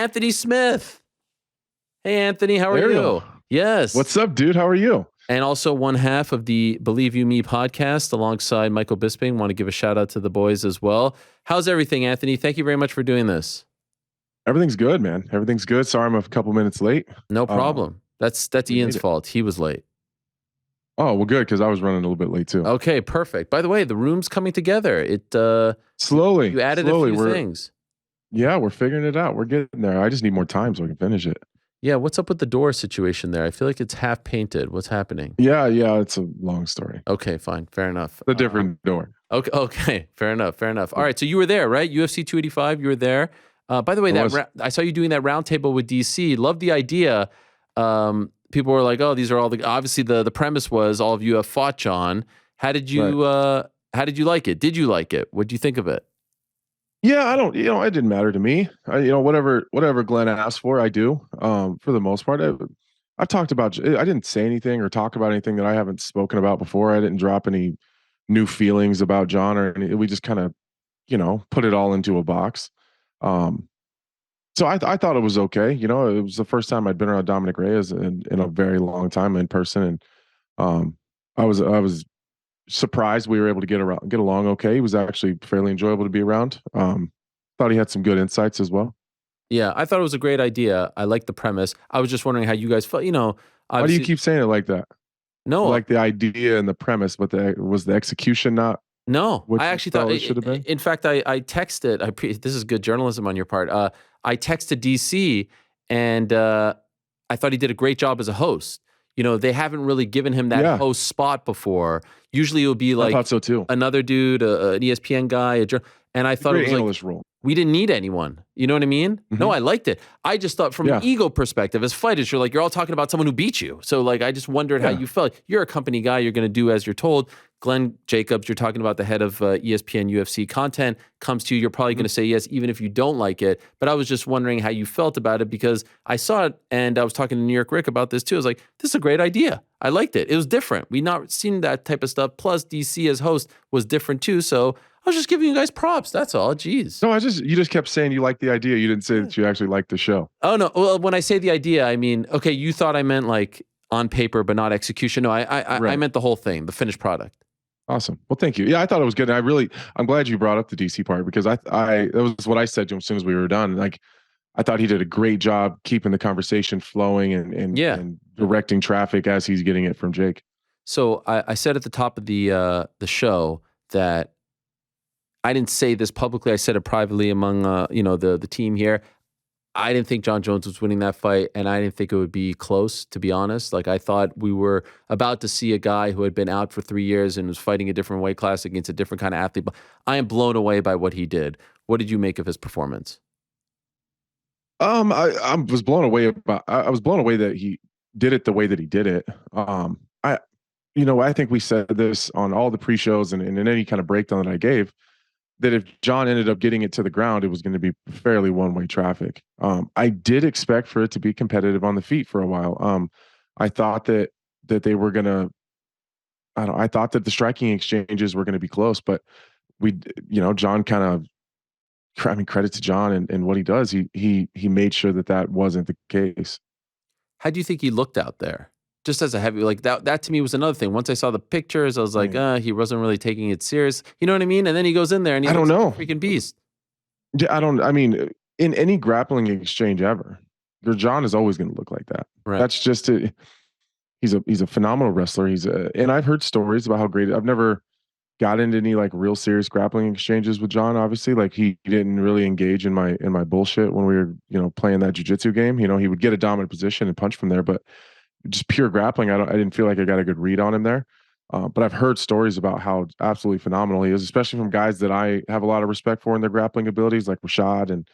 Anthony Smith. Hey, Anthony, how are Ariel, you? Yes. what's up, dude? How are you? And also one half of the Believe You Me podcast alongside Michael Bisping. Want to give a shout out to the boys as well. How's everything, Anthony? Thank you very much for doing this. Everything's good, man. Everything's good. Sorry, I'm a couple minutes late. No problem. That's We Ian's made it. fault. He was late. Oh, well, good, because I was running a little bit late too. Okay, perfect. By the way, the room's coming together. Slowly, You added slowly, a few things. Yeah, we're figuring it out. We're getting there. I just need more time so I can finish it. Yeah, what's up with the door situation there? I feel like it's half painted. What's happening? Yeah, it's a long story. Okay, fine. Fair enough. A different door. Okay. Fair enough. All right, so you were there, right? UFC 285, you were there. By the way, I saw you doing that roundtable with DC. Love the idea. People were like, "Oh, these are all the." Obviously, the premise was all of you have fought John. How did you like it? Did you like it? What do you think of it? Yeah, I don't. It didn't matter to me. Whatever Glenn asked for, I do. For the most part, I've talked about. I didn't say anything or talk about anything that I haven't spoken about before. I didn't drop any new feelings about John or any. We just kind of, put it all into a box. So I thought it was okay. It was the first time I'd been around Dominic Reyes in a very long time in person, and I was surprised we were able to get along okay. He was actually fairly enjoyable to be around. Thought he had some good insights as well. Yeah, I thought it was a great idea. I like the premise. I was just wondering how you guys felt. Why do you keep saying it like that? No, I like the idea and the premise, but was the execution not? No, What I you actually felt thought it should have been? In fact, I texted. This is good journalism on your part. I texted DC, and I thought he did a great job as a host. They haven't really given him that host spot before. Usually, it would be I like thought so too. another dude, an ESPN guy, and I thought it was analyst like role. we didn't need anyone. You know what I mean? Mhm. No, I liked it. I just thought from an ego perspective, as fighters, you're all talking about someone who beat you. So I just wondered how you felt. You're a company guy. You're going to do as you're told. Glenn Jacobs, you're talking about the head of ESPN UFC content, comes to you. You're probably going to say yes, even if you don't like it. But I was just wondering how you felt about it because I saw it and I was talking to New York Rick about this too. I was like, this is a great idea. I liked it. It was different. We've not seen that type of stuff. Plus, DC as host was different too. So I was just giving you guys props. That's all. Jeez. No, you just kept saying you liked the idea. You didn't say that you actually liked the show. Oh no. Well, when I say the idea, I mean, okay, you thought I meant like on paper, but not execution. No, I meant the whole thing, the finished product. Awesome. Well, thank you. Yeah, I thought it was good. And I'm glad you brought up the DC part because that was what I said to him as soon as we were done. Like, I thought he did a great job keeping the conversation flowing and directing traffic as he's getting it from Jake. So I said at the top of the show that I didn't say this publicly. I said it privately among the team here. I didn't think John Jones was winning that fight, and I didn't think it would be close, to be honest. Like, I thought we were about to see a guy who had been out for 3 years and was fighting a different weight class against a different kind of athlete. But I am blown away by what he did. What did you make of his performance? I was blown away that he did it the way that he did it. I think we said this on all the pre-shows and in any kind of breakdown that I gave, that if John ended up getting it to the ground, it was going to be fairly one-way traffic. I did expect for it to be competitive on the feet for a while. I thought that they were going to, I thought that the striking exchanges were going to be close, but John kind of, credit to John and what he does. He made sure that wasn't the case. How do you think he looked out there? Just as a heavy, like that to me was another thing. Once I saw the pictures, I was like, he wasn't really taking it serious. You know what I mean? And then he goes in there and he looks like a freaking beast. Yeah, in any grappling exchange ever, your John is always going to look like that. Right. That's just it. He's a phenomenal wrestler. And I've heard stories about how great. I've never got into any like real serious grappling exchanges with John. Obviously, like he didn't really engage in my bullshit when we were playing that jiu-jitsu game. He would get a dominant position and punch from there, but just pure grappling, I didn't feel like I got a good read on him there. But I've heard stories about how absolutely phenomenal he is, especially from guys that I have a lot of respect for in their grappling abilities, like Rashad and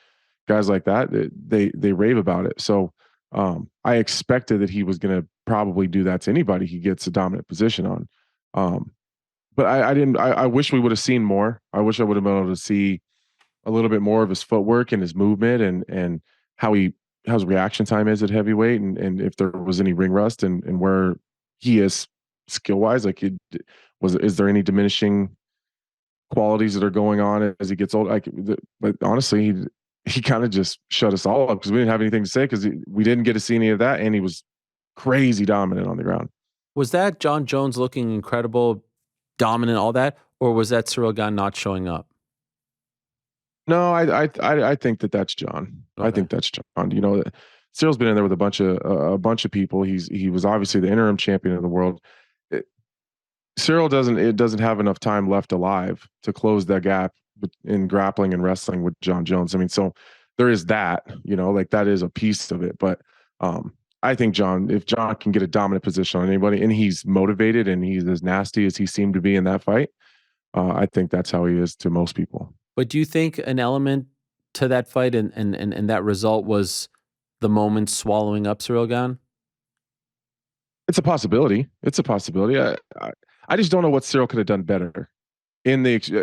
guys like that. They rave about it. So I expected that he was going to probably do that to anybody he gets a dominant position on. But I didn't. I wish we would have seen more. I wish I would have been able to see a little bit more of his footwork and his movement and how his reaction time is at heavyweight and if there was any ring rust and where he is skill wise. Like, is there any diminishing qualities that are going on as he gets older? But honestly, he kind of just shut us all up because we didn't have anything to say because we didn't get to see any of that, and he was crazy dominant on the ground. Was that Jon Jones looking incredible, dominant, all that, or was that Ciryl Gane not showing up? No, I think that's Jon. Okay. I think that's Jon. You know, Cyril's been in there with a bunch of people. He was obviously the interim champion of the world. Ciryl doesn't have enough time left alive to close that gap in grappling and wrestling with Jon Jones. I mean, so there is that, you know, like that is a piece of it. But I think if Jon can get a dominant position on anybody and he's motivated and he's as nasty as he seemed to be in that fight, I think that's how he is to most people. But do you think an element to that fight and that result was the moment swallowing up Ciryl Gane? It's a possibility. It's a possibility. I just don't know what Ciryl could have done better in the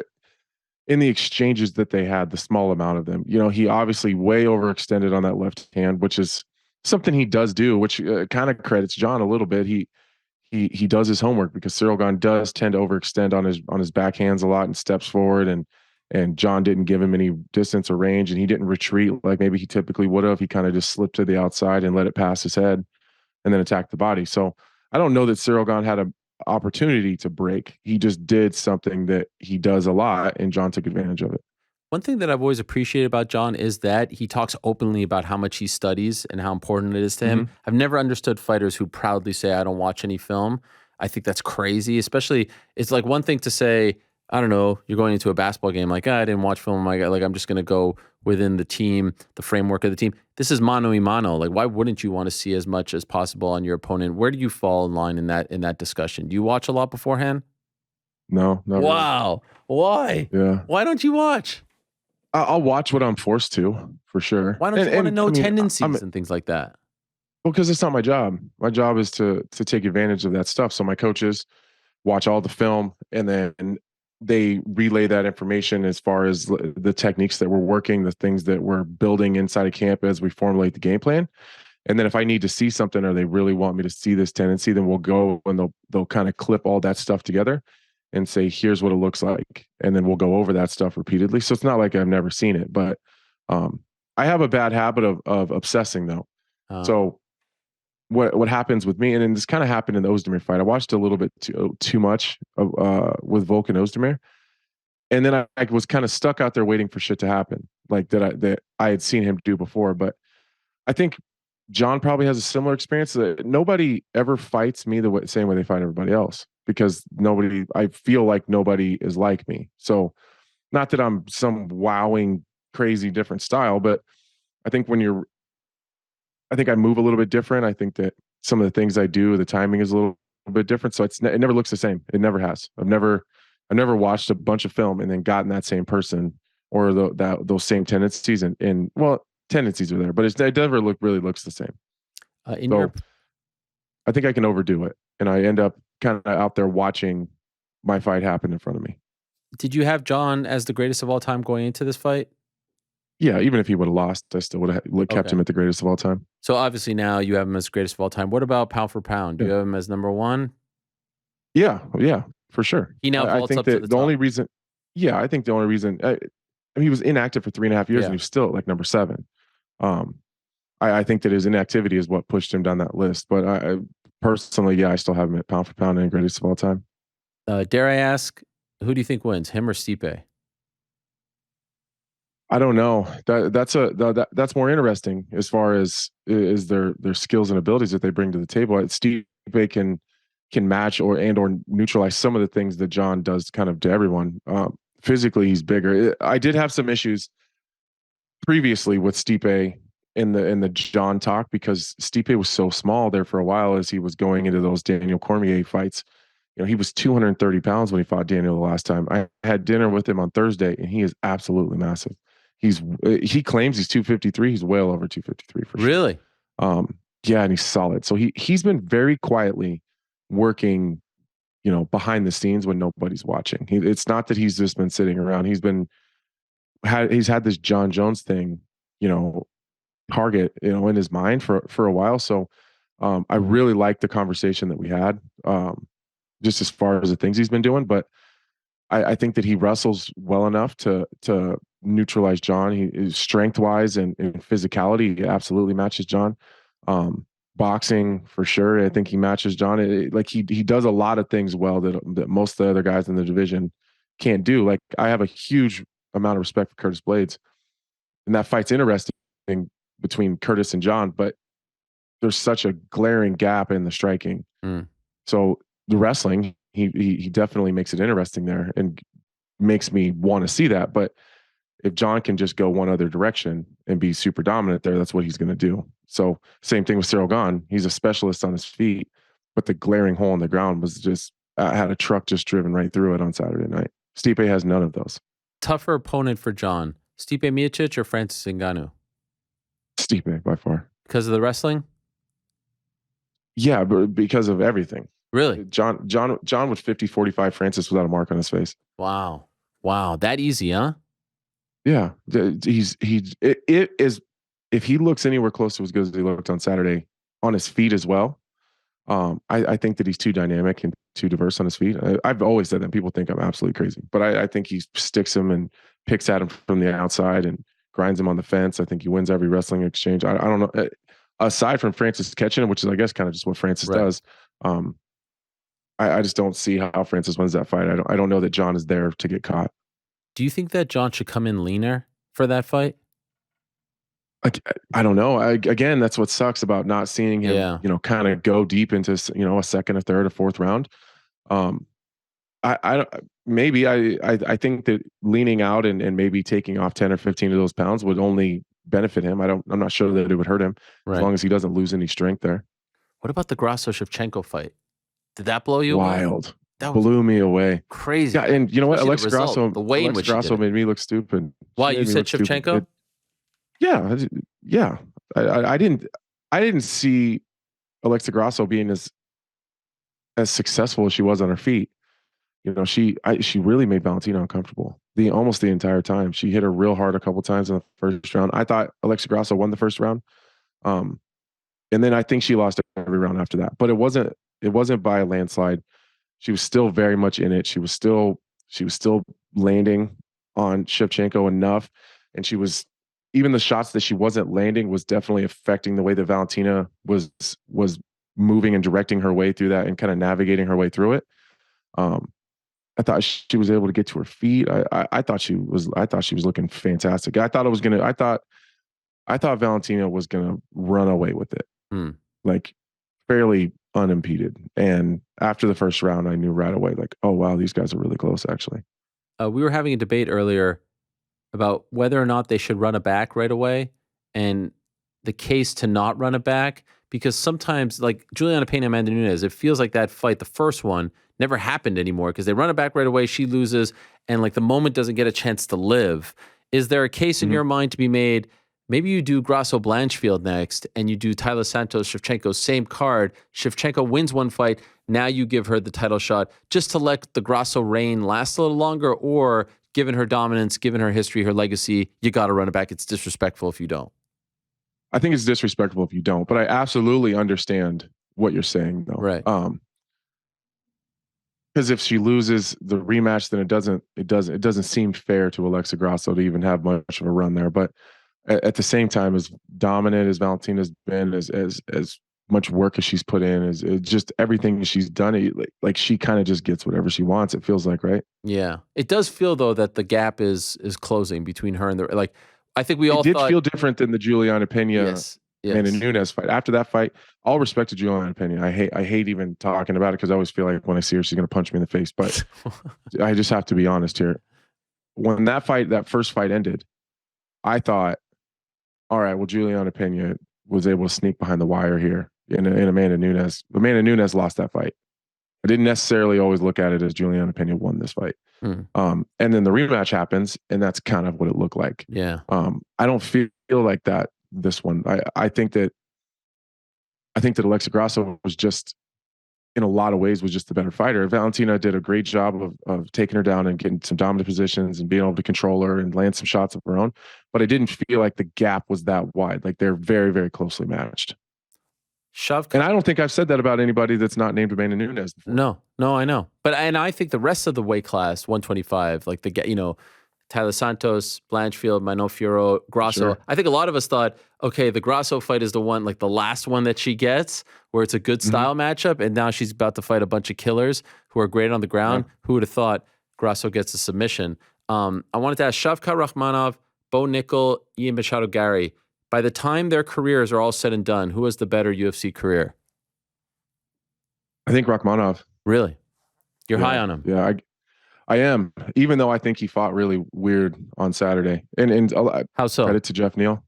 exchanges that they had, the small amount of them. You know, he obviously way overextended on that left hand, which is something he does do, which kind of credits Jon a little bit. He does his homework because Ciryl Gane does tend to overextend on his backhands a lot and steps forward, and Jon didn't give him any distance or range, and he didn't retreat like maybe he typically would have. He kind of just slipped to the outside and let it pass his head and then attack the body. So I don't know that Ciryl Gane had an opportunity to break. He just did something that he does a lot, and Jon took advantage of it. One thing that I've always appreciated about Jon is that he talks openly about how much he studies and how important it is to him. I've never understood fighters who proudly say, I don't watch any film. I think that's crazy, especially it's like one thing to say, I don't know, you're going into a basketball game, like, I didn't watch film. Like, I'm just going to go within the team, the framework of the team. This is mano a mano. Like, why wouldn't you want to see as much as possible on your opponent? Where do you fall in line in that discussion? Do you watch a lot beforehand? No. Wow. Really. Why? Yeah. Why don't you watch? I'll watch what I'm forced to, for sure. Why don't you want to know tendencies and things like that? Well, because it's not my job. My job is to take advantage of that stuff. So my coaches watch all the film, and then they relay that information as far as the techniques that we're working, the things that we're building inside of camp as we formulate the game plan. And then if I need to see something or they really want me to see this tendency, then we'll go and they'll kind of clip all that stuff together and say, here's what it looks like. And then we'll go over that stuff repeatedly. So it's not like I've never seen it, but I have a bad habit of obsessing though. So what happens with me, and then this kind of happened in the Ozdemir fight. I watched a little bit too much with Volkan Ozdemir. And then I was kind of stuck out there waiting for shit to happen, like that I had seen him do before. But I think Jon probably has a similar experience. That nobody ever fights me the same way they fight everybody else, because I feel like nobody is like me. So not that I'm some wowing, crazy different style, but I think I think I move a little bit different. I think that some of the things I do, the timing is a little bit different. So it never looks the same. It never has. I've never watched a bunch of film and then gotten that same person or those same tendencies and well, tendencies are there, but it never really looks the same. I think I can overdo it, and I end up kind of out there watching my fight happen in front of me. Did you have Jon as the greatest of all time going into this fight? Yeah, even if he would have lost, I still would have kept him at the greatest of all time. So obviously now you have him as greatest of all time. What about pound for pound? Do you have him as number one? Yeah, for sure. He now vaults up to the top. Only reason, I think the only reason he was inactive for 3.5 years and he was still at like number 7. I think that his inactivity is what pushed him down that list. But I personally, I still have him at pound for pound and greatest of all time. Dare I ask, who do you think wins, him or Stipe? I don't know. That's more interesting as far as their skills and abilities that they bring to the table. Stipe can match or neutralize some of the things that Jon does kind of to everyone. Physically, he's bigger. I did have some issues previously with Stipe in the Jon talk, because Stipe was so small there for a while as he was going into those Daniel Cormier fights. You know, he was 230 pounds when he fought Daniel the last time. I had dinner with him on Thursday, and he is absolutely massive. He claims he's 253. He's well over 253 for sure. Really? Yeah, and he's solid. So he's been very quietly working, you know, behind the scenes when nobody's watching. It's not that he's just been sitting around. He's had this Jon Jones thing, you know, target, you know, in his mind for a while. So I really liked the conversation that we had, just as far as the things he's been doing. But I think that he wrestles well enough to neutralize John. He is strength wise and physicality. He absolutely matches John. Boxing for sure. I think he matches John. He does a lot of things well that most of the other guys in the division can't do. Like I have a huge amount of respect for Curtis Blades, and that fight's interesting between Curtis and John, but there's such a glaring gap in the striking. So the wrestling, he definitely makes it interesting there and makes me want to see that. But if John can just go one other direction and be super dominant there, that's what he's going to do. So same thing with Cyril Gahn. He's a specialist on his feet, but the glaring hole in the ground was just, I had a truck just driven right through it on Saturday night. Stipe has none of those. Tougher opponent for John, Stipe Miocic or Francis Ngannou? Stipe by far. Because of the wrestling? Yeah, but because of everything. Really? John with 50-45, Francis without a mark on his face. Wow. That easy, huh? Yeah. It is, if he looks anywhere close to as good as he looked on Saturday on his feet as well, I think that he's too dynamic and too diverse on his feet. I've always said that. People think I'm absolutely crazy, but I think he sticks him and picks at him from the outside and grinds him on the fence. I think he wins every wrestling exchange. I don't know. Aside from Francis catching him, which is, I guess, kind of just what Francis does, I just don't see how Francis wins that fight. I don't know that John is there to get caught. Do you think that John should come in leaner for that fight? I don't know. Again, that's what sucks about not seeing him, kind of go deep into, a second, a third, a fourth round. I think that leaning out and maybe taking off 10 or 15 of those pounds would only benefit him. I'm not sure that it would hurt him as long as he doesn't lose any strength there. What about the Grasso-Shevchenko fight? Did that blow you away? Wild. That blew me away. Crazy. Yeah, and you know what? Alexa Grasso, the way in which Grasso made me look stupid. Why? You said Shevchenko? Yeah. I didn't see Alexa Grasso being as successful as she was on her feet. She really made Valentina uncomfortable almost the entire time. She hit her real hard a couple times in the first round. I thought Alexa Grasso won the first round, and then I think she lost every round after that. But it wasn't by a landslide. She was still very much in it. She was still landing on Shevchenko enough, and she was, even the shots that she wasn't landing was definitely affecting the way that Valentina was moving and directing her way through that and kind of navigating her way through it. I thought she was able to get to her feet. I thought she was looking fantastic. I thought Valentina was gonna run away with it, like fairly unimpeded. And after the first round, I knew right away, like, oh wow, these guys are really close. Actually, we were having a debate earlier about whether or not they should run it back right away, and the case to not run it back, because sometimes, like Juliana Pena, Amanda Nunes, it feels like that fight, the first one, never happened anymore because they run it back right away, she loses, and like the moment doesn't get a chance to live. Is there a case in your mind to be made? Maybe you do Grasso Blanchfield next, and you do Taila Santos Shevchenko, same card. Shevchenko wins one fight. Now you give her the title shot just to let the Grasso reign last a little longer, or given her dominance, given her history, her legacy, you got to run it back. It's disrespectful if you don't. I think it's disrespectful if you don't, but I absolutely understand what you're saying, though. Right. Because if she loses the rematch, then it doesn't seem fair to Alexa Grasso to even have much of a run there. But at the same time, as dominant as Valentina's been, as much work as she's put in, as just everything she's done, like she kind of just gets whatever she wants. It feels like, right? Yeah, it does feel though that the gap is closing between her and the I think we all did feel different than the Juliana Pena and Nunes fight. After that fight, all respect to Juliana Pena. I hate even talking about it because I always feel like when I see her, she's going to punch me in the face. But I just have to be honest here. When that first fight ended, I thought, all right, well, Juliana Pena was able to sneak behind the wire here in Amanda Nunes. Amanda Nunes lost that fight. I didn't necessarily always look at it as Juliana Pena won this fight. And then the rematch happens, and that's kind of what it looked like. Yeah. I don't feel like that this one. I think that Alexa Grasso was just, in a lot of ways, was just the better fighter. Valentina did a great job of taking her down and getting some dominant positions and being able to control her and land some shots of her own. But I didn't feel like the gap was that wide. Like they're very, very closely matched. And I don't think I've said that about anybody that's not named Amanda Nunes before. No, I know. And I think the rest of the weight class, 125, like Tyler Santos, Blanchfield, Mano Grasso. Sure. I think a lot of us thought, okay, the Grasso fight is the one, like the last one that she gets, where it's a good style matchup, and now she's about to fight a bunch of killers who are great on the ground. Yeah. Who would have thought Grasso gets a submission? I wanted to ask Shavkat Rakhmonov, Bo Nickal, Ian Machado Gary. By the time their careers are all said and done, who has the better UFC career? I think Rakhmonov. Really? You're high on him? Yeah, I am, even though I think he fought really weird on Saturday. And how so? Credit to Jeff Neal.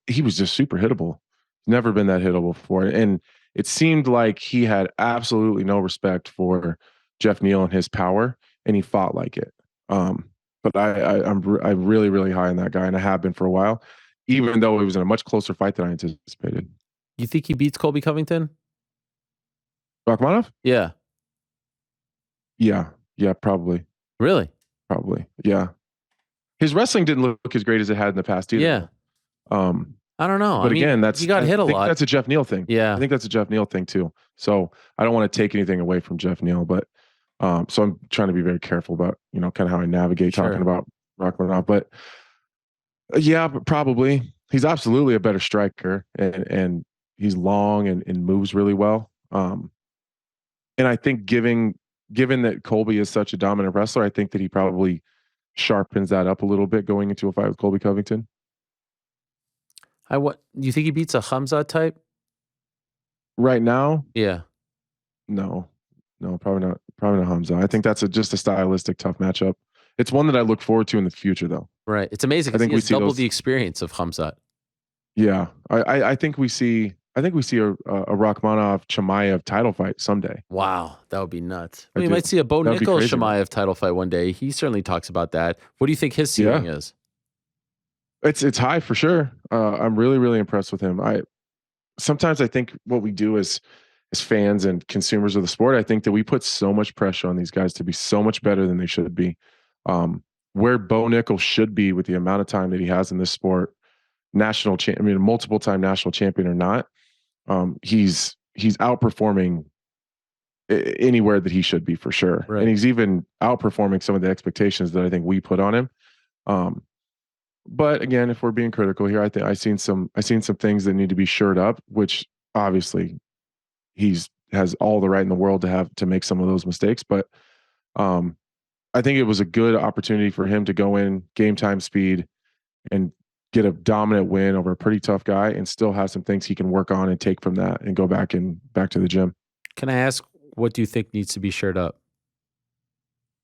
He was just super hittable. Never been that hittable before. And it seemed like he had absolutely no respect for Jeff Neal and his power, and he fought like it. But I'm really, really high on that guy, and I have been for a while, even though it was in a much closer fight than I anticipated. You think he beats Colby Covington? Rakhmonov? Yeah. Yeah, probably. Really? Probably. Yeah. His wrestling didn't look as great as it had in the past either. Yeah. I don't know. But again, he got hit a lot. That's a Jeff Neal thing. Yeah. I think that's a Jeff Neal thing too. So I don't want to take anything away from Jeff Neal, but so I'm trying to be very careful about, kind of how I navigate talking about Rakhmonov. But yeah, probably. He's absolutely a better striker, and he's long and moves really well. And I think given that Colby is such a dominant wrestler, I think that he probably sharpens that up a little bit going into a fight with Colby Covington. Do you think he beats a Khamzat type? Right now? Yeah. No, probably not. Probably not Khamzat. I think that's just a stylistic tough matchup. It's one that I look forward to in the future, though. Right. It's amazing. I think we see double the experience of Khamzat. Yeah, I think we see. I think we see a Rakhmonov Chimaev title fight someday. Wow, that would be nuts. We might see a Bo Nickal Chimaev title fight one day. He certainly talks about that. What do you think his ceiling is? It's high for sure. I'm really, really impressed with him. Sometimes I think what we do as fans and consumers of the sport, I think that we put so much pressure on these guys to be so much better than they should be. Where Bo Nickal should be with the amount of time that he has in this sport, multiple time national champion or not, he's outperforming anywhere that he should be for sure. Right. And he's even outperforming some of the expectations that I think we put on him. But again, if we're being critical here, I think I've seen some things that need to be shored up, which obviously has all the right in the world to make some of those mistakes. But I think it was a good opportunity for him to go in game time speed and get a dominant win over a pretty tough guy, and still have some things he can work on and take from that and go back to the gym. Can I ask, what do you think needs to be shored up?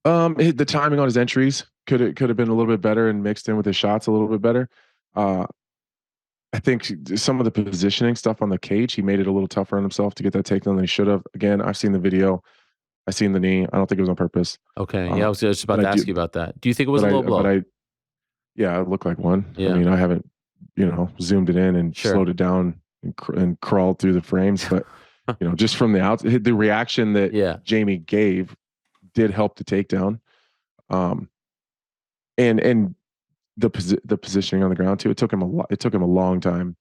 The timing on his entries could have been a little bit better and mixed in with his shots a little bit better. I think some of the positioning stuff on the cage, he made it a little tougher on himself to get that takedown than he should have. Again, I've seen the video. I've seen the knee. I don't think it was on purpose. Okay. Yeah, I was just about to ask you about that. Do you think it was a low blow? Yeah, it looked like one. Yeah. I mean, I haven't, zoomed it in and slowed it down and crawled through the frames. But, just from the outside, the reaction that Jamie gave did help the takedown. And the positioning on the ground too. It took him a long time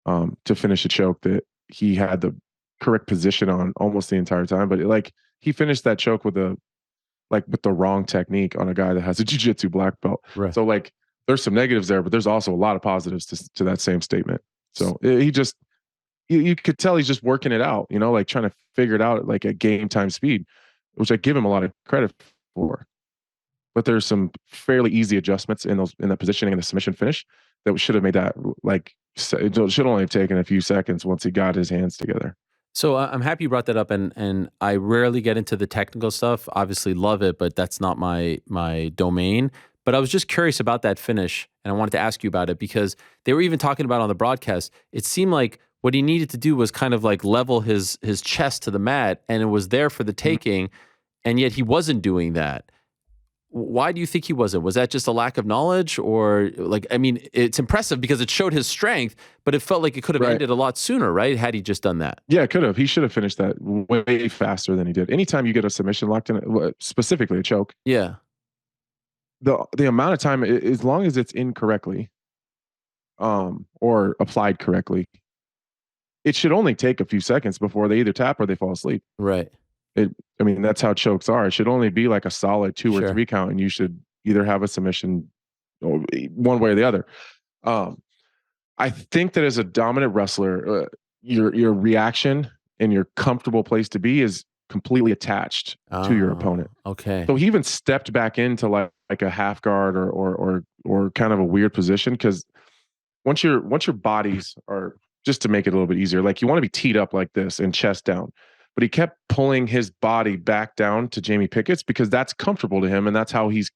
to finish a choke that he had the correct position on almost the entire time. But he finished that choke with the wrong technique on a guy that has a jiu-jitsu black belt. Right. So there's some negatives there, but there's also a lot of positives to that same statement. So you could tell he's just working it out, trying to figure it out at game time speed, which I give him a lot of credit for. But there's some fairly easy adjustments in that positioning and the submission finish that should have made that it should only have taken a few seconds once he got his hands together. So I'm happy you brought that up, and I rarely get into the technical stuff. Obviously love it, but that's not my domain. But I was just curious about that finish, and I wanted to ask you about it because they were even talking about on the broadcast. It seemed like what he needed to do was kind of level his chest to the mat, and it was there for the taking, and yet he wasn't doing that. Why do you think he wasn't? Was that just a lack of knowledge, or it's impressive because it showed his strength, but it felt like it could have ended a lot sooner, right? Had he just done that? Yeah, it could have. He should have finished that way faster than he did. Anytime you get a submission locked in, specifically a choke. Yeah. The amount of time, as long as it's incorrectly, or applied correctly, it should only take a few seconds before they either tap or they fall asleep. Right. That's how chokes are. It should only be a solid 2 or 3 count, and you should either have a submission one way or the other. I think that as a dominant wrestler, your reaction and your comfortable place to be is completely attached to your opponent. Okay. So he even stepped back into like a half guard or kind of a weird position, because once your bodies are, just to make it a little bit easier, like you want to be teed up like this and chest down, but he kept pulling his body back down to Jamie Pickett's because that's comfortable to him, and that's how he's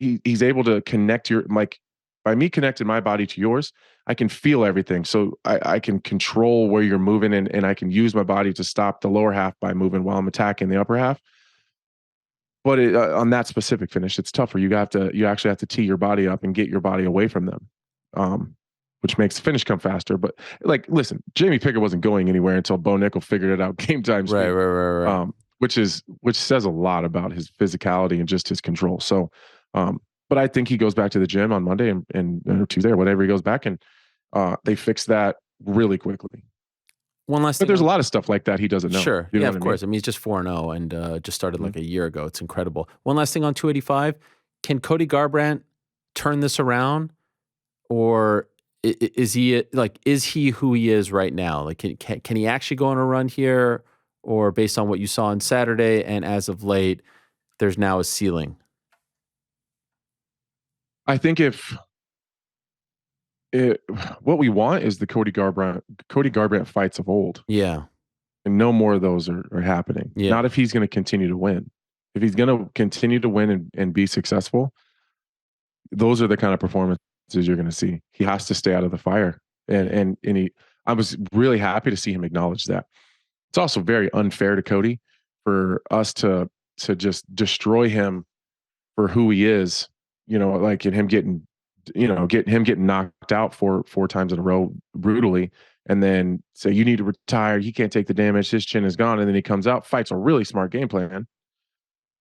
able to connect your, like, by me connecting my body to yours, I can feel everything. So I can control where you're moving, and I can use my body to stop the lower half by moving while I'm attacking the upper half. But on that specific finish, it's tougher. You actually have to tee your body up and get your body away from them, which makes the finish come faster. But like, listen, Jamie Pickett wasn't going anywhere until Bo Nickel figured it out game time speed, Right. which says a lot about his physicality and just his control. So, but I think he goes back to the gym on Monday and or Tuesday or whatever he goes back, and they fix that really quickly. One last thing. But there's a lot of stuff like that he doesn't know. Sure. Yeah, of course. I mean, he's just 4-0 and just started like a year ago. It's incredible. One last thing on 285. Can Cody Garbrandt turn this around, or is he who he is right now? Like, can he actually go on a run here, or based on what you saw on Saturday and as of late, there's now a ceiling? I think what we want is the Cody Garbrandt fights of old. Yeah. And no more of those are happening. Yeah. Not if he's going to continue to win. If he's going to continue to win and be successful, those are the kind of performances you're going to see. He has to stay out of the fire. And I was really happy to see him acknowledge that. It's also very unfair to Cody for us to just destroy him for who he is, like, in him getting knocked out four times in a row brutally, and then say you need to retire, he can't take the damage, his chin is gone, and then he comes out, fights a really smart game plan,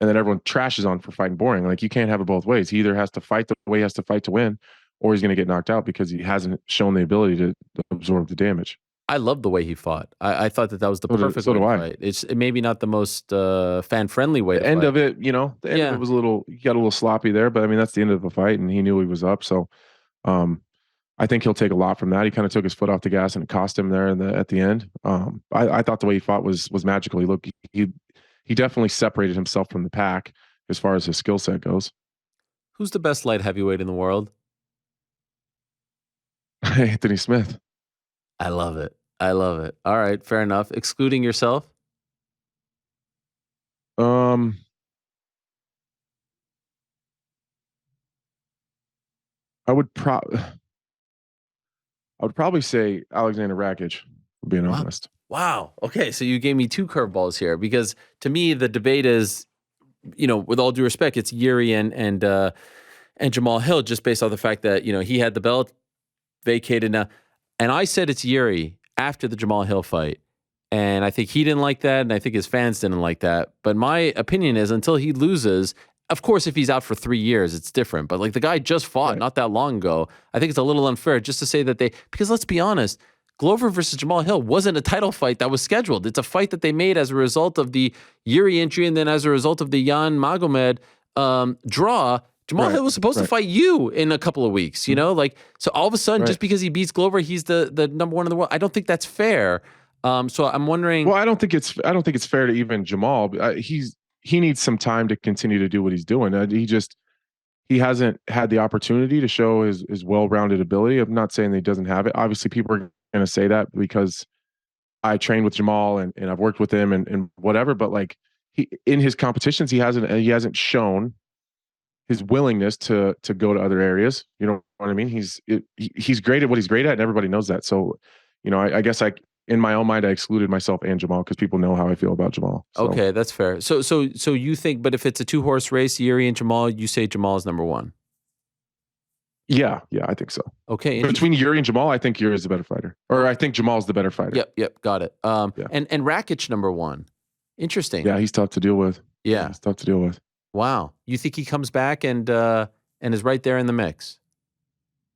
and then everyone trashes on for fighting boring. Like, you can't have it both ways. He either has to fight the way he has to fight to win, or he's going to get knocked out because he hasn't shown the ability to absorb the damage. I love the way he fought. I thought that was the perfect way to fight. It's maybe not the most fan-friendly way to fight. The end of it was he got a little sloppy there, but I mean, that's the end of the fight, and he knew he was up. So I think he'll take a lot from that. He kind of took his foot off the gas, and it cost him there at the end. I thought the way he fought was magical. He definitely separated himself from the pack as far as his skill set goes. Who's the best light heavyweight in the world? Anthony Smith. I love it. All right, fair enough. Excluding yourself? I would probably say Alexander Rakic, being honest. Wow. Okay, so you gave me two curveballs here, because to me the debate is, with all due respect, it's Yuri and Jamal Hill, just based off the fact that he had the belt vacated now, and I said it's Yuri after the Jamal Hill fight, and I think he didn't like that, and I think his fans didn't like that. But my opinion is, until he loses, of course, if he's out for 3 years, it's different. But like, the guy just fought not that long ago. I think it's a little unfair just to say that because let's be honest, Glover versus Jamal Hill wasn't a title fight that was scheduled. It's a fight that they made as a result of the Yuri injury, and then as a result of the Jan Magomed draw. Jamal Hill was supposed to fight you in a couple of weeks, so all of a sudden, just because he beats Glover, he's the number one in the world. I don't think that's fair. So I'm wondering. Well, I don't think it's fair to even Jamal. He needs some time to continue to do what he's doing. He hasn't had the opportunity to show his well-rounded ability. I'm not saying that he doesn't have it. Obviously, people are going to say that because I trained with Jamal and I've worked with him and whatever. But like, in his competitions, he hasn't shown his willingness to go to other areas. You know what I mean? He's great at what he's great at, and everybody knows that. So, I guess in my own mind, I excluded myself and Jamal because people know how I feel about Jamal. So. Okay, that's fair. So you think, but if it's a 2-horse race, Yuri and Jamal, you say Jamal is number one? Yeah, I think so. Okay. Between Yuri and Jamal, I think Yuri is the better fighter. Or I think Jamal's the better fighter. Yep, got it. And Rakic number one. Interesting. Yeah, he's tough to deal with. Yeah. He's tough to deal with. Wow. You think he comes back and is right there in the mix?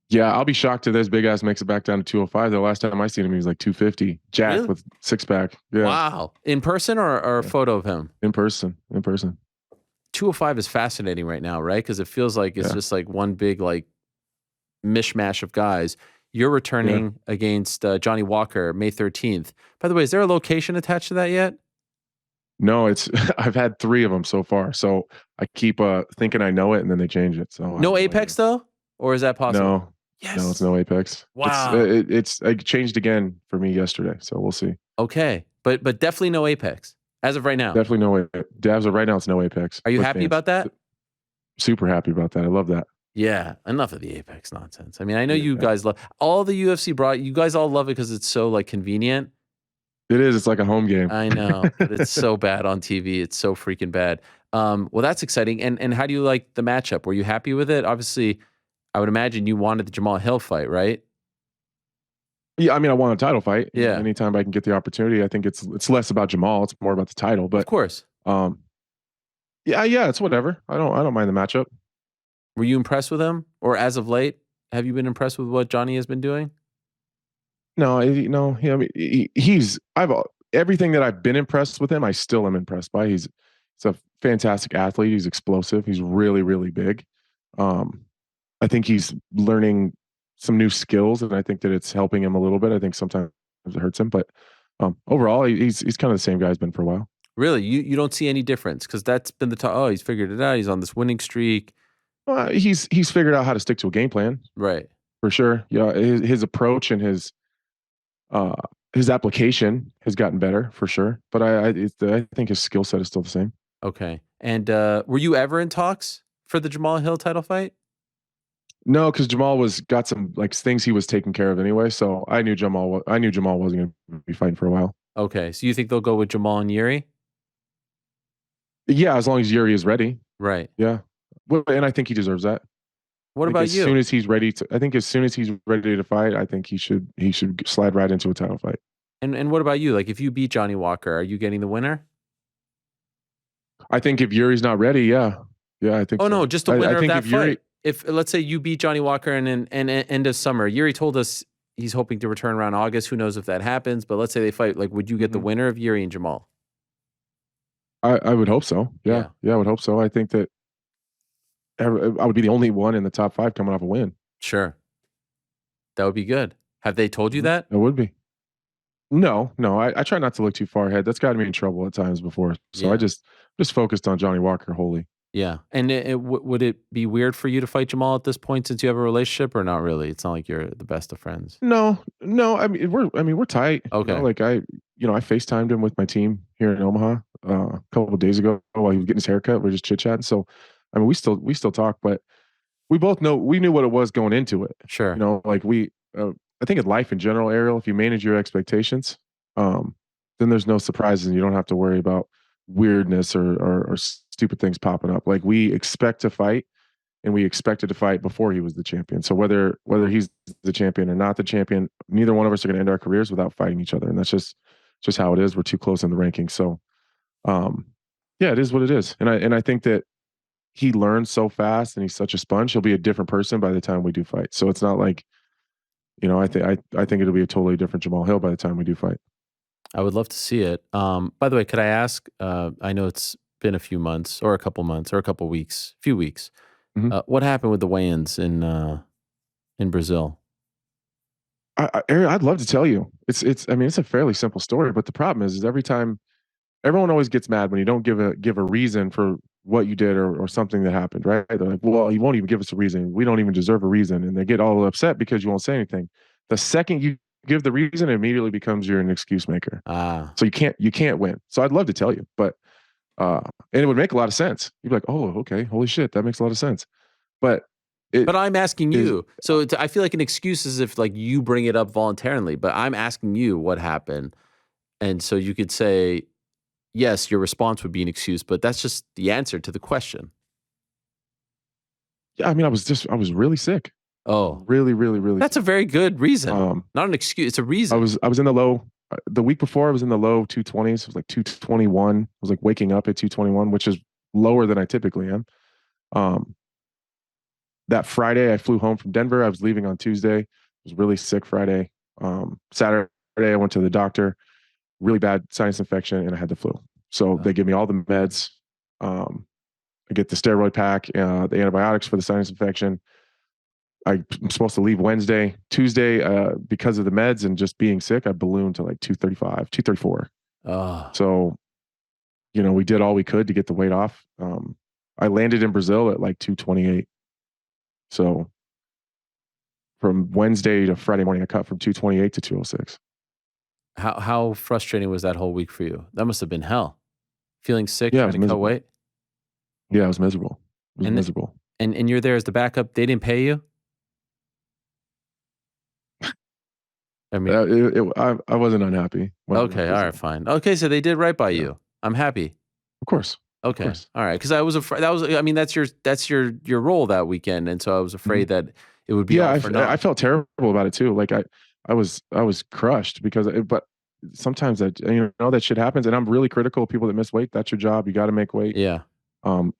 Yeah, I'll be shocked if this big ass makes it back down to 205. The last time I seen him, he was like 250. Jack with 6-pack. Yeah. Wow. In person or a photo of him? In person. 205 is fascinating right now, right? Because it feels like it's just like one big like mishmash of guys. You're returning against Johnny Walker May 13th. By the way, is there a location attached to that yet? No, it's I've had 3 of them so far. So I keep thinking I know it, and then they change it. So no Apex though, or is that possible? No, yes. No, it's no Apex. Wow, it's it changed again for me yesterday. So we'll see. Okay, but definitely no Apex as of right now. Definitely no Apex. As of right now, it's no Apex. Are you happy about that? Super happy about that. I love that. Yeah, enough of the Apex nonsense. I mean, I know you guys love all the UFC brought. You guys all love it because it's so like convenient. It is. It's like a home game. I know, but it's so bad on TV. It's so freaking bad. Well, that's exciting. And how do you like the matchup? Were you happy with it? Obviously, I would imagine you wanted the Jamal Hill fight, right? Yeah, I mean, I want a title fight. Yeah. Anytime I can get the opportunity, I think it's less about Jamal. It's more about the title. But of course. Yeah, it's whatever. I don't mind the matchup. Were you impressed with him, or as of late, have you been impressed with what Johnny has been doing? No, no. I mean, I've everything that I've been impressed with him. I still am impressed by. He's a fantastic athlete. He's explosive. He's really, really big. I think he's learning some new skills, and I think that it's helping him a little bit. I think sometimes it hurts him, but overall, he's kind of the same guy he's been for a while. Really, you don't see any difference because that's been the talk. Oh, he's figured it out. He's on this winning streak. He's figured out how to stick to a game plan, right? For sure. Yeah, his approach and his application has gotten better for sure. But I think his skill set is still the same. Okay. And were you ever in talks for the Jamal Hill title fight? No, because Jamal got some like things he was taking care of anyway. So I knew Jamal wasn't going to be fighting for a while. Okay, so you think they'll go with Jamal and Yuri? Yeah, as long as Yuri is ready. Right. Yeah. Well, and I think he deserves that. What about you? As soon as he's ready to fight, I think he should slide right into a title fight. And what about you? Like, if you beat Johnny Walker, are you getting the winner? I think if Yuri's not ready, yeah, I think. Oh so. No, just the winner of that fight. Yuri, if let's say you beat Johnny Walker and end of summer, Yuri told us he's hoping to return around August. Who knows if that happens? But let's say they fight. Like, would you get the winner of Yuri and Jamal? I would hope so. Yeah, I would hope so. I think that I would be the only one in the top 5 coming off a win. Sure, that would be good. Have they told you that? It would be. No. I try not to look too far ahead. That's gotten me in trouble at times before. So I just focused on Johnny Walker wholly. Yeah. And would it be weird for you to fight Jamal at this point since you have a relationship, or not really? It's not like you're the best of friends. No. I mean, we're tight. Okay. You know, like I FaceTimed him with my team here in Omaha a couple of days ago while he was getting his haircut. We're just chit-chatting. So, I mean, we still talk, but we both knew what it was going into it. Sure. You know, like I think in life in general, Ariel, if you manage your expectations, then there's no surprises and you don't have to worry about weirdness or stupid things popping up. Like we expect to fight, and we expected to fight before he was the champion. So whether he's the champion or not the champion, neither one of us are going to end our careers without fighting each other. And that's just how it is. We're too close in the rankings. So, yeah, it is what it is. And I think that he learns so fast and he's such a sponge. He'll be a different person by the time we do fight. So it's not like, you know, I think it'll be a totally different Jamal Hill by the time we do fight. I would love to see it. By the way, could I ask, I know it's been a few months or a couple months or a couple weeks, few weeks. Mm-hmm. What happened with the weigh-ins in Brazil? I'd love to tell you. It's a fairly simple story, but the problem is every time everyone always gets mad when you don't give a reason for what you did or something that happened, right? They're like, well, you won't even give us a reason. We don't even deserve a reason. And they get all upset because you won't say anything. The second you give the reason, it immediately becomes you're an excuse maker. So you can't win. So I'd love to tell you, but and it would make a lot of sense. You'd be like, oh, okay, holy shit, that makes a lot of sense. But I'm asking you. So I feel like an excuse is if like you bring it up voluntarily, but I'm asking you what happened. And so you could say, yes, your response would be an excuse, but that's just the answer to the question. Yeah, I mean, I was really sick. Oh, really, really, really. That's a very good reason. Not an excuse. It's a reason. I was in the low. The week before, I was in the low 220s. It was like 221. I was like waking up at 221, which is lower than I typically am. That Friday, I flew home from Denver. I was leaving on Tuesday. I was really sick Friday. Saturday, I went to the doctor. Really bad sinus infection, and I had the flu. So they give me all the meds. I get the steroid pack, the antibiotics for the sinus infection. I'm supposed to leave Wednesday, Tuesday, because of the meds and just being sick. I ballooned to like 235, 234. So, we did all we could to get the weight off. I landed in Brazil at like 228. So from Wednesday to Friday morning, I cut from 228 to 206. How frustrating was that whole week for you? That must have been hell. Feeling sick, Yeah, trying to cut weight? Yeah, it was miserable. It was miserable. And you're there as the backup. They didn't pay you? I mean, I wasn't unhappy. Okay, all right, fine. Okay, so they did right by you. I'm happy. Of course. Okay, all right. Because I was afraid. That's your role that weekend, and so I was afraid that it would be. Yeah, I felt terrible about it too. Like I was crushed because, but sometimes that shit happens, and I'm really critical of people that miss weight. That's your job. You got to make weight. Yeah.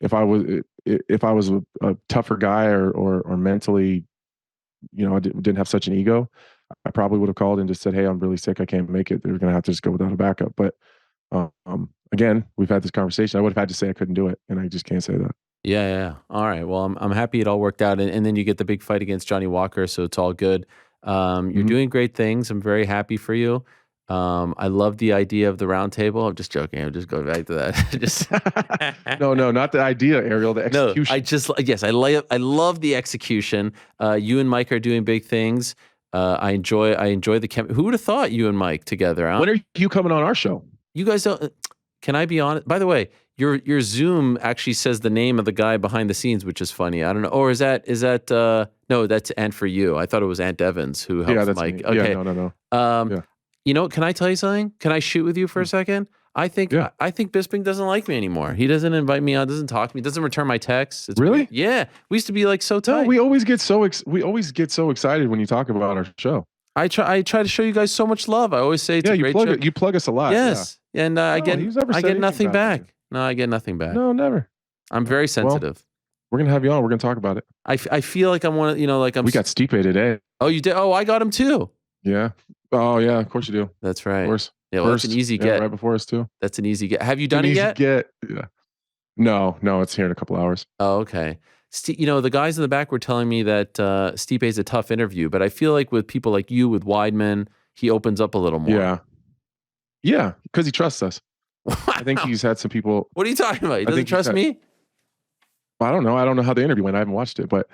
If I was a tougher guy or mentally, I didn't have such an ego, I probably would have called and just said, "Hey, I'm really sick. I can't make it." They're going to have to just go without a backup. But again, we've had this conversation. I would have had to say I couldn't do it, and I just can't say that. Yeah. All right. Well, I'm happy it all worked out, and then you get the big fight against Johnny Walker, so it's all good. You're doing great things. I'm very happy for you. I love the idea of the round table. I'm just joking. I'm just going back to that. No, not the idea, Ariel. The execution. I love the execution. You and Mike are doing big things. I enjoy the who would have thought you and Mike together? Huh? When are you coming on our show? You guys don't. Can I be honest? By the way, your Zoom actually says the name of the guy behind the scenes, which is funny. I don't know. Or is that no? That's Ant for you. I thought it was Ant Evans who helps Mike. Me. Okay. Yeah, no. Can I tell you something? Can I shoot with you for a second? I think Bisping doesn't like me anymore. He doesn't invite me on, doesn't talk to me, doesn't return my texts. It's really? Weird. Yeah. We used to be like so tight. No, we always get so excited when you talk about our show. I try to show you guys so much love. I always say it's a great show. You plug us a lot. Yes. Yeah. And I get nothing back. No, I get nothing back. No, never. I'm very sensitive. Well, we're going to have you on. We're going to talk about it. I feel like I'm one of, We got Stipe today. Oh, you did? Oh, I got him too. Yeah. Oh, yeah. Of course you do. That's right. Of course. Yeah, well, that's an easy get. Right before us too. That's an easy get. Have you done it yet? Yeah. No, it's here in a couple hours. Oh, okay. The guys in the back were telling me that Stipe is a tough interview, but I feel like with people like you, with Weidman, he opens up a little more. Yeah, because he trusts us. Wow. I think he's had some people. What are you talking about? He doesn't trust me? I don't know. I don't know how the interview went. I haven't watched it, but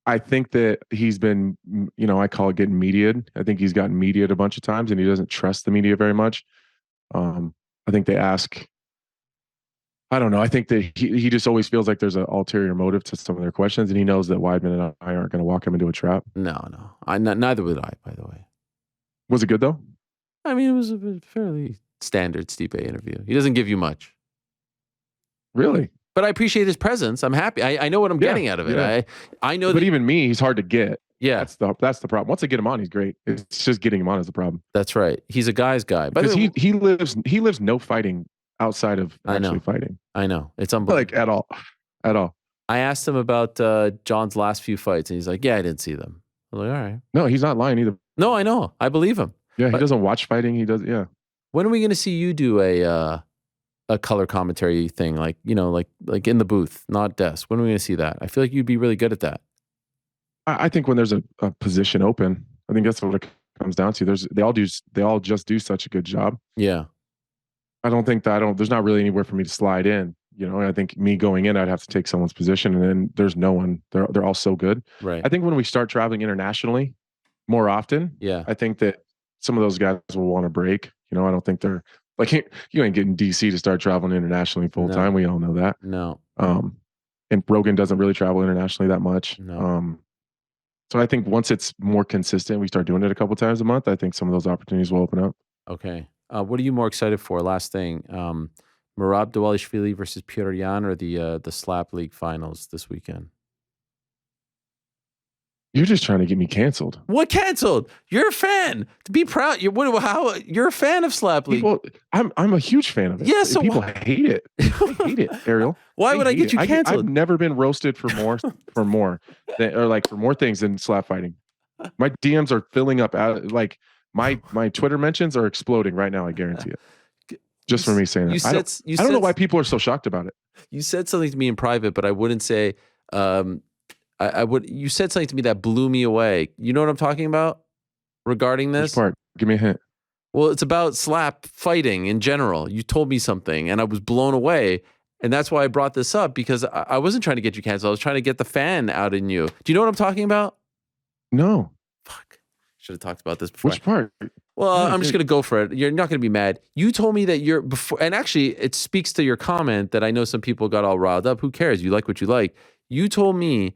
I think that he's been, I call it getting mediated. I think he's gotten mediated a bunch of times, and he doesn't trust the media very much. I think they ask. I don't know. I think that he just always feels like there's an ulterior motive to some of their questions, and he knows that Weidman and I aren't going to walk him into a trap. No. Neither would I, by the way. Was it good though? I mean, it was a fairly standard Stipe interview. He doesn't give you much. Really? But I appreciate his presence. I'm happy. I know what I'm getting out of it. Yeah. I know. But even me, he's hard to get. Yeah, that's the problem. Once I get him on, he's great. It's just getting him on is the problem. That's right. He's a guy's guy. Because he lives no fighting outside of actually fighting. I know. It's unbelievable. Like at all. I asked him about John's last few fights, and he's like, "Yeah, I didn't see them." I'm like, "All right." No, he's not lying either. No, I know. I believe him. Yeah, he doesn't watch fighting. He does. Yeah. When are we going to see you do a color commentary thing, like like in the booth, not desk? When are we going to see that? I feel like you'd be really good at that. I think when there's a position open, I think that's what it comes down to. They all just do such a good job. Yeah. There's not really anywhere for me to slide in. I think me going in, I'd have to take someone's position, and then there's no one. They're all so good. Right. I think when we start traveling internationally more often, I think that some of those guys will want to break. I don't think they're like, you ain't getting DC to start traveling internationally full time. We all know that. No. And Rogan doesn't really travel internationally that much. No. So I think once it's more consistent, we start doing it a couple times a month, I think some of those opportunities will open up. Okay. What are you more excited for? Last thing, Merab Dvalishvili versus Petr Yan, or the Slap League finals this weekend? You're just trying to get me canceled. What canceled? You're a fan. To be proud. You're a fan of Slap League. I'm a huge fan of it. Yeah, so people hate it. They hate it, Ariel. Why would I get you canceled? I've never been roasted for more for more things than slap fighting. My DMs are filling up. Like my Twitter mentions are exploding right now. I guarantee it. Just for me saying that. I don't know why people are so shocked about it. You said something to me in private, but I wouldn't say. I would. You said something to me that blew me away. You know what I'm talking about regarding this? Which part? Give me a hint. Well, it's about slap fighting in general. You told me something, and I was blown away. And that's why I brought this up, because I wasn't trying to get you canceled. I was trying to get the fan out in you. Do you know what I'm talking about? No. Fuck. Should have talked about this before. Which part? Well, I'm just going to go for it. You're not going to be mad. You told me that you're before, and actually it speaks to your comment that I know some people got all riled up. Who cares? You like what you like. You told me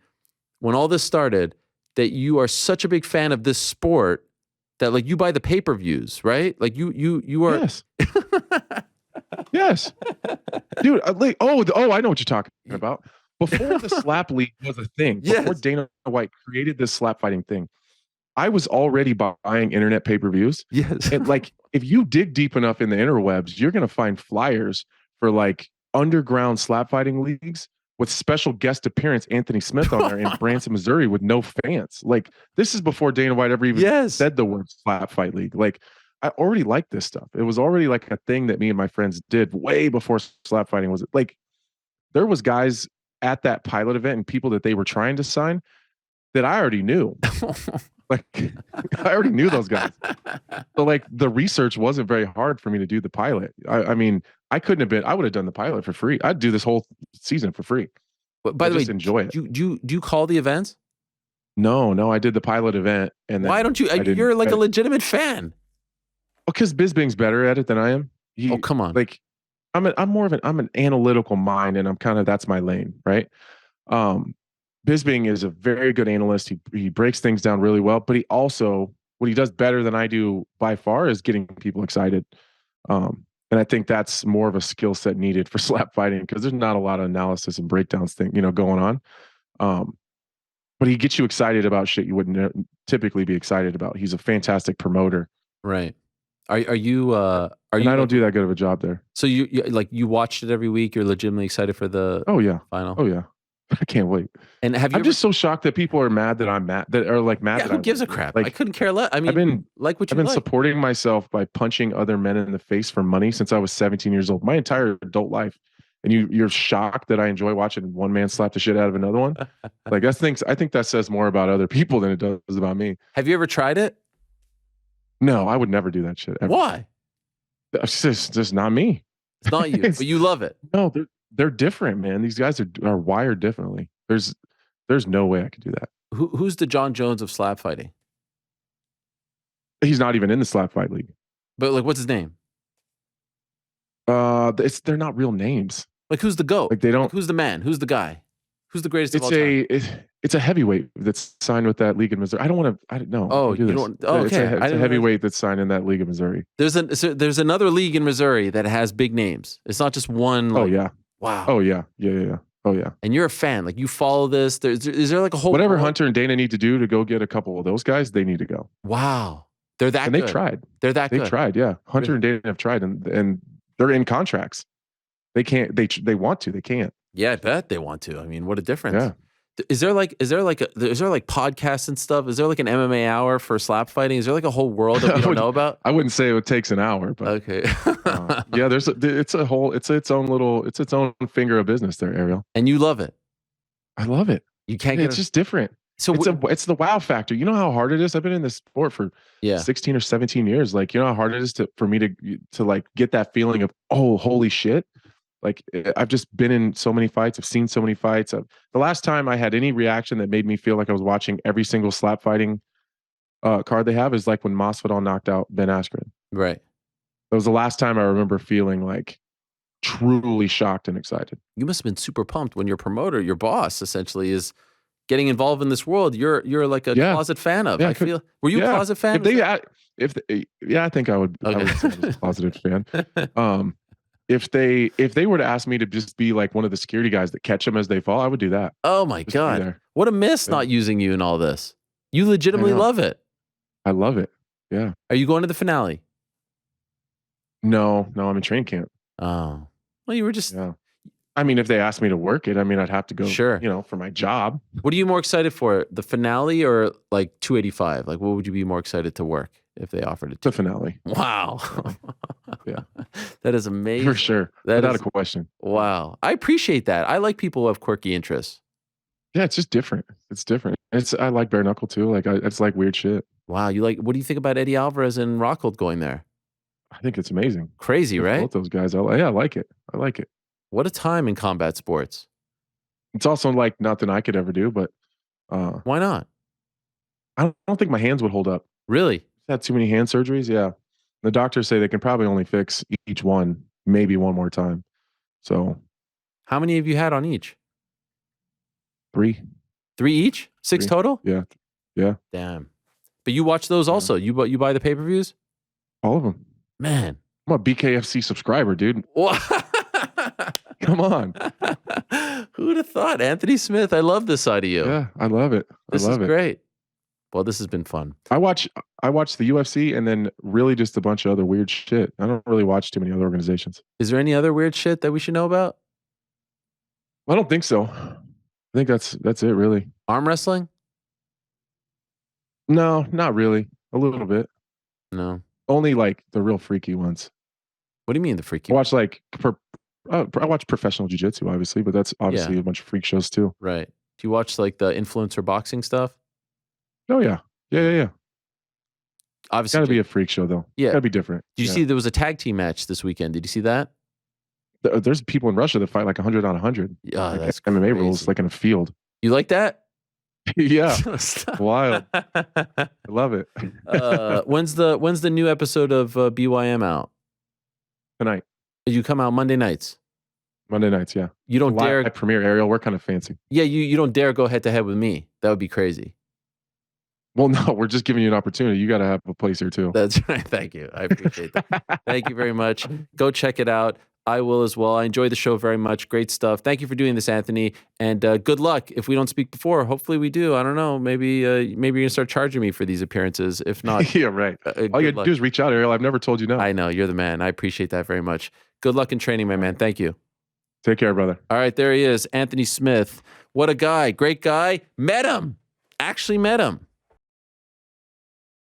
when all this started that you are such a big fan of this sport that like you buy the pay-per-views, right? Like you are. Yes. Yes. Dude, like, I know what you're talking about. Before the slap league was a thing, before Dana White created this slap fighting thing, I was already buying internet pay-per-views. Yes. And like, if you dig deep enough in the interwebs, you're going to find flyers for like underground slap fighting leagues with special guest appearance Anthony Smith on there in Branson, Missouri with no fans. Like, this is before Dana White ever even said the word slap fight league. Like, I already liked this stuff. It was already like a thing that me and my friends did way before slap fighting was like, there was guys at that pilot event and people that they were trying to sign that I already knew. Like, I already knew those guys. So like the research wasn't very hard for me to do the pilot. I mean, I would have done the pilot for free. I'd do this whole season for free. But by the way, enjoy it. Do you call the events? No, I did the pilot event. And then why don't you? You're like a legitimate fan. Because Bisping's better at it than I am. Oh, come on. Like, I'm an analytical mind, and that's my lane, right? Bisping is a very good analyst. He breaks things down really well, but he also, what he does better than I do by far is getting people excited. And I think that's more of a skill set needed for slap fighting, because there's not a lot of analysis and breakdowns going on. But he gets you excited about shit you wouldn't typically be excited about. He's a fantastic promoter. Right. Are you? I don't do that good of a job there. So you watched it every week. You're legitimately excited for the final. Oh yeah, I can't wait. And I'm just so shocked that people are mad that I'm mad. That are like mad. Yeah, who gives a crap? Like, I couldn't care less. I mean, I've been supporting myself by punching other men in the face for money since I was 17 years old. My entire adult life. And you're shocked that I enjoy watching one man slap the shit out of another one. Like, I think that says more about other people than it does about me. Have you ever tried it? No, I would never do that shit. Ever. Why? It's just not me. It's not you, but you love it. No, they're different, man. These guys are wired differently. There's no way I could do that. Who's the John Jones of slap fighting? He's not even in the slap fight league. But like, what's his name? They're not real names. Like, who's the GOAT? Like, they don't. Like, who's the man? Who's the guy? Who's the greatest of all time? It's a heavyweight that's signed with that league in Missouri. I don't know. Oh, you don't. Oh, okay. It's a heavyweight that's signed in that league in Missouri. There's another league in Missouri that has big names. It's not just one. Like, oh yeah. Wow. Oh yeah. Yeah. Oh yeah. And you're a fan. Like, you follow this. Is there like a whole whatever Hunter and Dana need to do to go get a couple of those guys? They need to go. Wow. They're that. And good. They tried. They're that. They good. tried. Yeah. Hunter and Dana have tried, and they're in contracts. They can't. They want to. They can't. Yeah, I bet they want to. I mean, what a difference. Yeah. Is there like podcasts and stuff? Is there like an MMA hour for slap fighting? Is there like a whole world that we don't know about? I wouldn't say it takes an hour, but okay. Yeah, it's its own finger of business there, Ariel. And you love it. I love it. You can't It's just different. So it's the wow factor. You know how hard it is? I've been in this sport for 16 or 17 years. Like, you know how hard it is for me to like get that feeling of, oh, holy shit. Like, I've just been in so many fights. I've seen so many fights. The last time I had any reaction that made me feel like I was watching every single slap fighting card they have is like when Masvidal knocked out Ben Askren. Right. That was the last time I remember feeling like truly shocked and excited. You must have been super pumped when your promoter, your boss, essentially is getting involved in this world. You're like a closet fan of. Yeah, were you a closet fan? I think I would. Okay. I would say I was a closeted fan. If they were to ask me to just be like one of the security guys that catch them as they fall, I would do that. Oh my God. What a miss not using you in all this. You legitimately love it. I love it. Yeah. Are you going to the finale? No, I'm in training camp. Oh. Well, you were just... Yeah. I mean, if they asked me to work it, I mean, I'd have to go, sure, for my job. What are you more excited for? The finale or like 285? Like, what would you be more excited to work if they offered it to you? The finale. Wow. Yeah. That is amazing. For sure. Without a question. Wow. I appreciate that. I like people who have quirky interests. Yeah, it's just different. It's different. I like bare knuckle too. Like it's like weird shit. Wow, what do you think about Eddie Alvarez and Rockhold going there? I think it's amazing. Crazy, Good for right? both those guys. I like it. I like it. What a time in combat sports. It's also like nothing I could ever do, but why not? I don't think my hands would hold up. Really? I've had too many hand surgeries. Yeah. The doctors say they can probably only fix each one, maybe one more time. So, how many have you had on each? 3. 3 each? 6 3. total? Yeah. Yeah. Damn. But you watch those also? You buy the pay-per-views? All of them. Man. I'm a BKFC subscriber, dude. Come on. Who'd have thought? Anthony Smith, I love this side of you. Yeah, I love it. This is great. Well, this has been fun. I watch the UFC and then really just a bunch of other weird shit. I don't really watch too many other organizations. Is there any other weird shit that we should know about? I don't think so. I think that's it, really. Arm wrestling? No, not really. A little bit. No. Only like the real freaky ones. What do you mean the freaky? I watch I watch professional jiu-jitsu, obviously, but that's obviously a bunch of freak shows too. Right. Do you watch like the influencer boxing stuff? Oh yeah. Yeah. Obviously, gotta be a freak show though. Yeah, gotta be different. Did you see there was a tag team match this weekend? Did you see that? There's people in Russia that fight like 100 on 100. Yeah, like that's MMA crazy. rules, like in a field. You like that? Yeah, wild. I love it. When's the new episode of BYM out? Tonight. You come out Monday nights. Monday nights, yeah. You don't dare premiere, Ariel. We're kind of fancy. Yeah, you don't dare go head to head with me. That would be crazy. Well, no, we're just giving you an opportunity. You got to have a place here too. That's right. Thank you. I appreciate that. Thank you very much. Go check it out. I will as well. I enjoy the show very much. Great stuff. Thank you for doing this, Anthony. And good luck. If we don't speak before, hopefully we do. I don't know. Maybe you're gonna start charging me for these appearances. If not, yeah, right. All you gotta do is reach out, Ariel. I've never told you no. I know, you're the man. I appreciate that very much. Good luck in training, my man. Thank you. Take care, brother. All right, there he is, Anthony Smith. What a guy. Great guy. Met him. Actually met him.